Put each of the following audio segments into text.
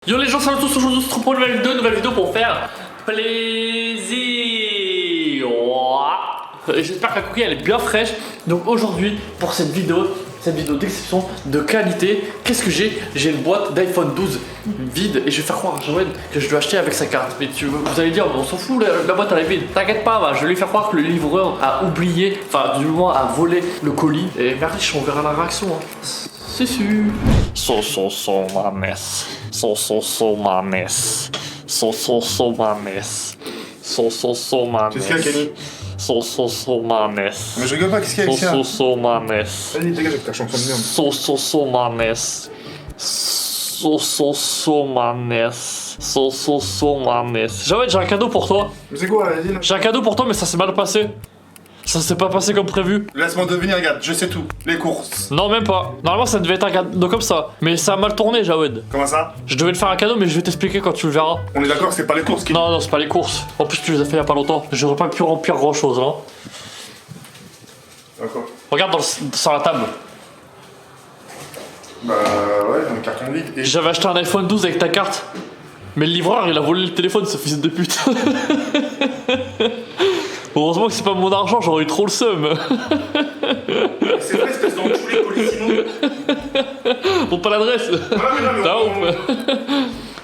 Yo les gens, salut à tous, aujourd'hui on se retrouve pour une nouvelle vidéo pour faire plaisir. J'espère que la cookie elle est bien fraîche. Donc aujourd'hui, pour cette vidéo d'exception, de qualité, qu'est-ce que j'ai? J'ai une boîte d'iPhone 12 vide et je vais faire croire à Joël que je dois acheter avec sa carte. Mais vous allez dire, on s'en fout, la boîte elle est vide. T'inquiète pas, je vais lui faire croire que le livreur a oublié, enfin du moins a volé le colis. Et merci, on verra la réaction. C'est sûr. Ma mess. Ma mess. Ma mess. Ma Qu'est-ce qu'il y a, Kenny? Ma mess. Mais je rigole pas, qu'est-ce qu'il y a avec ça? Ma mess. Vas-y, dégage avec ta chanson de merde. Ma mess. Ma mess. J'ai un cadeau pour toi. Mais c'est quoi, vas-y, là? J'ai un cadeau pour toi, mais ça s'est mal passé. Ça s'est pas passé comme prévu. Laisse-moi deviner, regarde, je sais tout. Les courses. Non, même pas. Normalement, ça devait être un cadeau comme ça. Mais ça a mal tourné, Jawed. Comment ça? Je devais te faire un cadeau, mais je vais t'expliquer quand tu le verras. On est d'accord que c'est pas les courses qui... Non, c'est pas les courses. En plus, tu les as fait il y a pas longtemps. J'aurais pas pu remplir grand chose, hein. D'accord. Regarde sur la table. Bah ouais, dans le carton vide. Et... J'avais acheté un iPhone 12 avec ta carte. Mais le livreur, il a volé le téléphone, ce fils de pute. Heureusement que c'est pas mon argent, j'aurais eu trop le seum. C'est vrai, espèce d'enculé Colissimo. Bon, pas l'adresse. Ah mais non, mais T'as honte.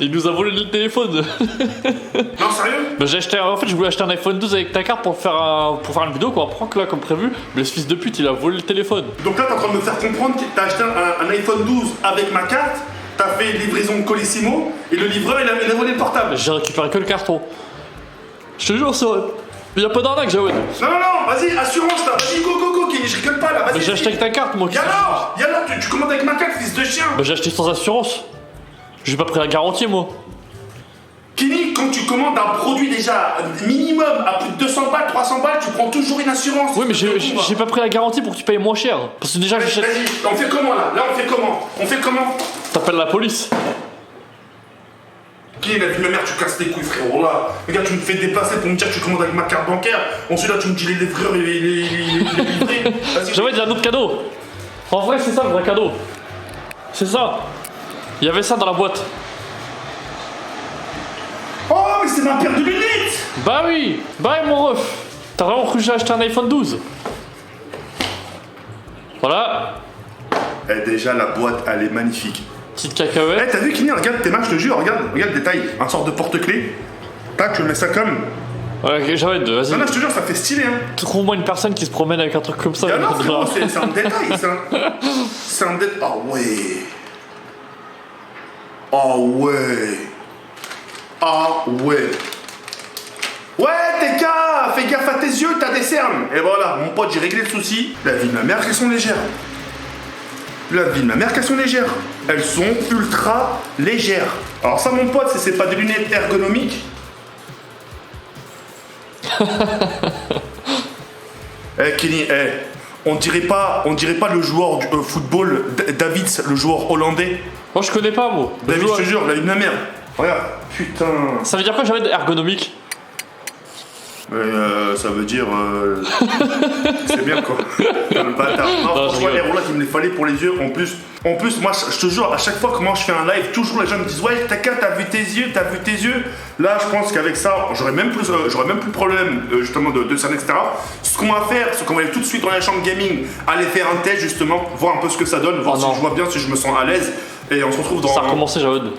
Il nous a volé le téléphone. Non, sérieux? Bah, en fait, je voulais acheter un iPhone 12 avec ta carte pour faire une vidéo, quoi. Prank là, comme prévu. Mais ce fils de pute, il a volé le téléphone. Donc là, t'es en train de me faire comprendre que t'as acheté un iPhone 12 avec ma carte, t'as fait livraison Colissimo, et le livreur, il a volé le portable. J'ai récupéré que le carton. Je te jure, c'est vrai. Y'a pas d'arnaque, Jawed. Non, vas-y, assurance là, vas-y, go, Kenny, je rigole pas là, vas-y. Mais j'ai acheté avec ta carte, moi. Y'a là, tu commandes avec ma carte, fils de chien. Bah, j'ai acheté sans assurance. J'ai pas pris la garantie, moi. Kenny, quand tu commandes un produit déjà minimum à plus de 200 balles, 300 balles, tu prends toujours une assurance. Oui, mais j'ai pas pris la garantie pour que tu payes moins cher. Parce que déjà, j'achète. Vas-y, on fait comment là? Là, on fait comment? T'appelles la police. Kenny, la vie de ma mère, tu casses les couilles, frérot. Là, regarde, tu me fais déplacer pour me dire que tu commandes avec ma carte bancaire. Ensuite, là, tu me dis les livreurs et les livrés. Vas-y. J'avais dit un autre cadeau. En vrai, c'est ça le vrai cadeau. C'est ça. Il y avait ça dans la boîte. Oh, mais c'est ma paire de lunettes. Bah oui. Bah oui, mon ref. T'as vraiment cru que j'ai acheté un iPhone 12? Voilà. Eh, déjà, la boîte, elle est magnifique. Petite cacahuète. Eh, t'as vu, Kenny, regarde tes mains, je te jure, regarde le détail. Un sort de porte-clés. Tac, je mets ça comme. Ouais, ok, j'arrête, vas-y. Non, je te jure, ça fait stylé, hein. Trouve-moi une personne qui se promène avec un truc comme ça. Ah non, frérot, c'est un détail, c'est un détail. Ah ouais. Ah ouais. Ah ouais. Ouais, TK, fais gaffe à tes yeux, t'as des cernes. Et voilà, mon pote, j'ai réglé le souci. La vie de ma mère, qu'elles sont légères. La vie de ma mère, qu'elles sont légères. Elles sont ultra légères. Alors ça, mon pote, c'est pas des lunettes ergonomiques. Eh Kenny, on dirait pas le joueur du football, Davids, le joueur hollandais. Moi, je connais pas, moi. David, je te jure, la vie de ma mère. Regarde, putain. Ça veut dire quoi, j'avais ergonomique? Ça veut dire. C'est bien quoi. Le bâtard. Non, franchement, les roulettes, il me les fallait pour les yeux. En plus, moi, je te jure, à chaque fois que moi je fais un live, toujours les gens me disent ouais, t'as vu tes yeux. Là, je pense qu'avec ça, j'aurais même plus de problème justement de ça, etc. Ce qu'on va faire, c'est qu'on va aller tout de suite dans la chambre gaming, aller faire un test justement, voir un peu ce que ça donne, voir si je vois bien, si je me sens à l'aise. Et on se retrouve dans. Ça a recommencé, Jawed.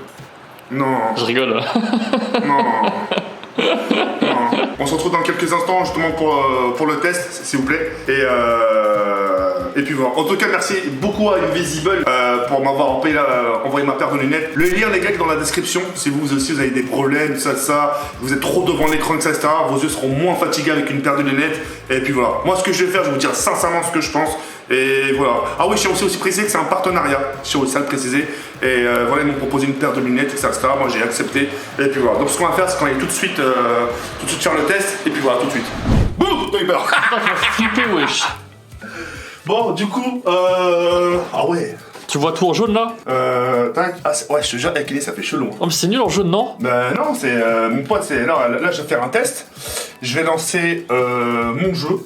Non. Je rigole. Non. On se retrouve dans quelques instants justement pour le test, s'il vous plaît. Et puis voilà. En tout cas, merci beaucoup à Invisible pour m'avoir envoyé ma paire de lunettes. Le lien, les gars, est dans la description. Si vous aussi vous avez des problèmes, ça, vous êtes trop devant l'écran, etc., vos yeux seront moins fatigués avec une paire de lunettes. Et puis voilà. Moi, ce que je vais faire, je vais vous dire sincèrement ce que je pense. Et voilà. Ah oui, je tiens aussi précisé que c'est un partenariat. Je tiens aussi à le préciser. Et voilà, ils m'ont proposé une paire de lunettes, etc. Moi, j'ai accepté. Et puis voilà. Donc, ce qu'on va faire, c'est qu'on va aller tout de suite faire le test. Et puis voilà, tout de suite. Boum, t'as eu peur. Flippé, wesh. Bon, du coup, ah ouais. Tu vois tout en jaune là? Tac. Ah, ouais, je te jure, Kenny, ça fait chelou. Oh, mais c'est nul en jaune, non? Bah non, c'est mon pote, c'est là, je vais faire un test. Je vais lancer mon jeu.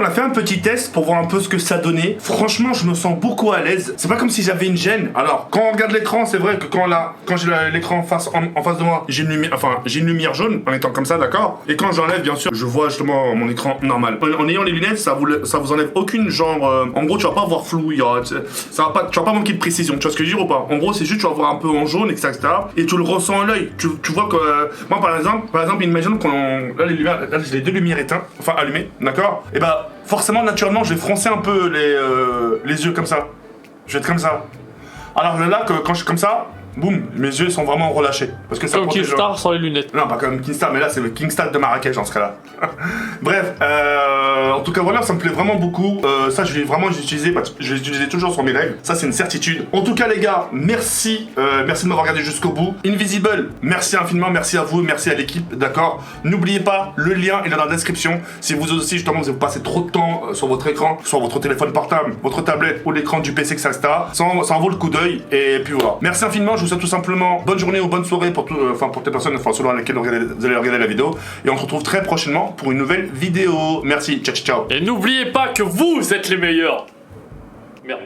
a fait un petit test pour voir un peu ce que ça donnait. Franchement, je me sens beaucoup à l'aise. C'est pas comme si j'avais une gêne. Alors, quand on regarde l'écran, c'est vrai que quand j'ai l'écran en face de moi, j'ai une lumière jaune en étant comme ça, d'accord. Et quand j'enlève, bien sûr, je vois justement mon écran normal. En ayant les lunettes, ça vous enlève aucune genre. En gros, tu vas pas voir flou. Tu vas pas manquer de précision. Tu vois ce que je veux dire ou pas? En gros, c'est juste tu vas voir un peu en jaune, etc. Et tu le ressens à l'œil. Tu vois que moi, par exemple, imagine qu'on là, j'ai les deux lumières éteintes, enfin allumées, d'accord. Et bah forcément, naturellement, je vais froncer un peu les yeux comme ça. Je vais être comme ça. Alors là, quand je suis comme ça, boum, mes yeux sont vraiment relâchés. Parce que ça Comme Kingstar sans les lunettes. Non, pas comme Kingstar, mais là c'est le Kingstar de Marrakech dans ce cas-là. Bref, en tout cas voilà, ça me plaît vraiment beaucoup. Ça je vais vraiment l'utiliser, je vais l'utiliser toujours sur mes lives. Ça c'est une certitude. En tout cas les gars, merci de m'avoir regardé jusqu'au bout. Invisible, merci infiniment, merci à vous, merci à l'équipe, d'accord. N'oubliez pas, le lien est dans la description. Si vous aussi justement vous passez trop de temps sur votre écran, sur votre téléphone portable, votre tablette ou l'écran du PC, etc. Ça en vaut le coup d'œil. Et puis voilà. Merci infiniment. Je vous souhaite tout simplement bonne journée ou bonne soirée pour toutes les personnes selon lesquelles vous allez regarder la vidéo. Et on se retrouve très prochainement pour une nouvelle vidéo. Merci, ciao ciao. Et n'oubliez pas que vous êtes les meilleurs. Merde.